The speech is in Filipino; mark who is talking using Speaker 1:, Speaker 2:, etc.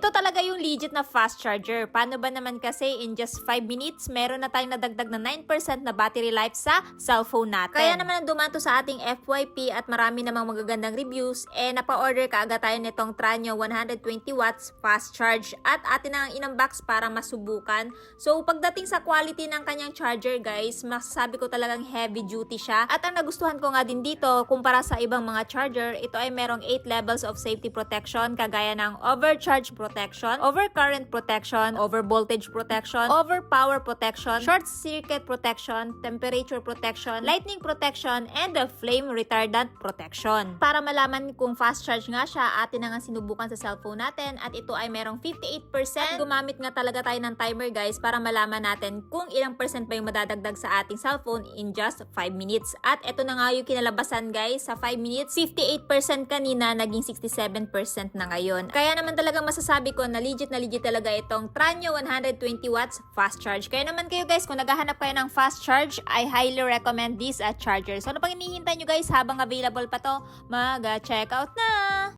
Speaker 1: ito talaga yung legit na fast charger. Paano ba naman kasi in just 5 minutes, meron na tayong nadagdag na 9% na battery life sa cellphone natin. Kaya naman dumaan to sa ating FYP at marami namang magagandang reviews, napa-order kaagad tayo nitong Tranio 120 watts fast charge at atin na ang inunbox para masubukan. So pagdating sa quality ng kanyang charger guys, masasabi ko talagang heavy duty siya. At ang nagustuhan ko nga din dito, kumpara sa ibang mga charger, ito ay merong 8 levels of safety protection kagaya ng overcharge protection, overcurrent protection, overvoltage protection, overpower protection, short circuit protection, temperature protection, lightning protection, and the flame retardant protection. Para malaman kung fast charge nga siya, atin na nga sinubukan sa cellphone natin at ito ay merong 58%. At gumamit nga talaga tayo ng timer guys para malaman natin kung ilang percent pa yung madadagdag sa ating cellphone in just 5 minutes. At ito na nga yung kinalabasan guys, sa 5 minutes, 58% kanina, naging 67% na ngayon. Kaya naman talagang masasabi ko na legit talaga itong Tranio 120 watts fast charge. Kaya naman kayo guys, kung naghahanap kayo ng fast charge, I highly recommend this charger. So ano pang hinihintay nyo guys habang available pa to, mag-check out na!